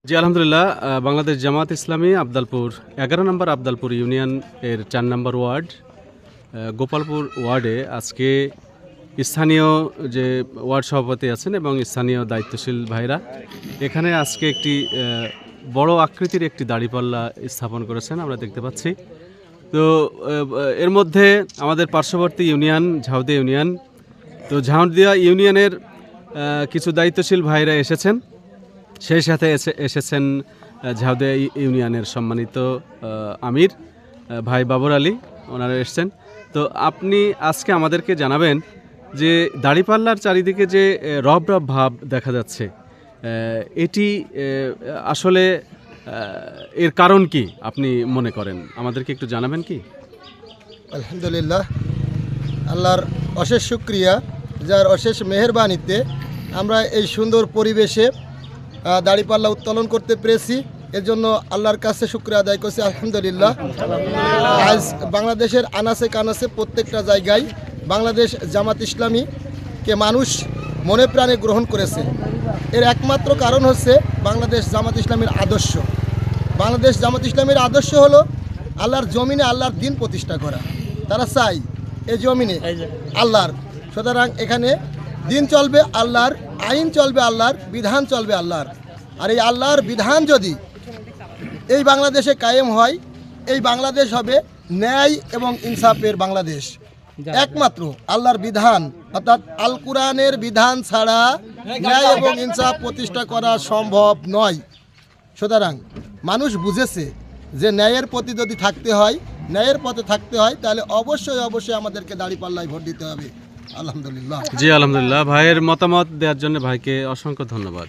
জি আলহামদুলিল্লাহ। বাংলাদেশ জামাত ইসলামী আবদালপুর 11 নম্বর আবদালপুর ইউনিয়ন এর 4 নম্বর ওয়ার্ড গোপালপুর ওয়ার্ডে আজকে স্থানীয় যে ওয়ার্ড সভাপতি আছেন এবং স্থানীয় দায়িত্বশীল ভাইরা এখানে আজকে একটি বড় আকৃতির একটি দাঁড়িপাল্লা স্থাপন করেছেন আমরা দেখতে পাচ্ছি। তো এর মধ্যে আমাদের পার্শ্ববর্তী ইউনিয়ন ঝাউদিয়া ইউনিয়ন, তো ঝাউদিয়া ইউনিয়নের কিছু দায়িত্বশীল ভাইরা এসেছেন, সেই সাথে এসেছেন ঝাউদিয়া ইউনিয়নের সম্মানিত আমির ভাই বাবর আলী, ওনারা এসেছেন। তো আপনি আজকে আমাদেরকে জানাবেন যে দাঁড়িপাল্লার চারিদিকে যে রব রব ভাব দেখা যাচ্ছে, এটি আসলে এর কারণ কি আপনি মনে করেন, আমাদেরকে একটু জানাবেন কি? আলহামদুলিল্লাহ, আল্লাহর অশেষ শুক্রিয়া, যার অশেষ মেহেরবানিতে আমরা এই সুন্দর পরিবেশে দাঁড়িপাল্লা উত্তোলন করতে পেরেছি। এর জন্য আল্লাহর কাছে শুকরিয়া আদায় করছি আলহামদুলিল্লাহ। আজ বাংলাদেশের আনাচে কানাচে প্রত্যেকটা জায়গায় বাংলাদেশ জামাত ইসলামীকে মানুষ মনে প্রাণে গ্রহণ করেছে। এর একমাত্র কারণ হচ্ছে বাংলাদেশ জামাত ইসলামীর আদর্শ। বাংলাদেশ জামাত ইসলামীর আদর্শ হলো আল্লাহর জমিনে আল্লাহর দিন প্রতিষ্ঠা করা। তারা চাই এই জমিনে আল্লাহর, সুতরাং এখানে দিন চলবে আল্লাহর, আইন চলবে আল্লাহর, বিধান চলবে আল্লাহর। আর এই আল্লাহর বিধান যদি এই বাংলাদেশে কায়েম হয়, এই বাংলাদেশ হবে ন্যায় এবং ইনসাফের বাংলাদেশ। একমাত্র আল্লাহর বিধান অর্থাৎ আল কুরআনের বিধান ছাড়া ন্যায় এবং ইনসাফ প্রতিষ্ঠা করা সম্ভব নয়। সুতরাং মানুষ বুঝেছে যে ন্যায়ের প্রতি যদি থাকতে হয়, ন্যায়ের পথে থাকতে হয়, তাহলে অবশ্যই অবশ্যই আমাদেরকে দাঁড়িপাল্লায় ভোট দিতে হবে। আলহামদুলিল্লাহ। জি আলহামদুলিল্লাহ, ভাইয়ের মতামত দেওয়ার জন্য ভাইকে অসংখ্য ধন্যবাদ।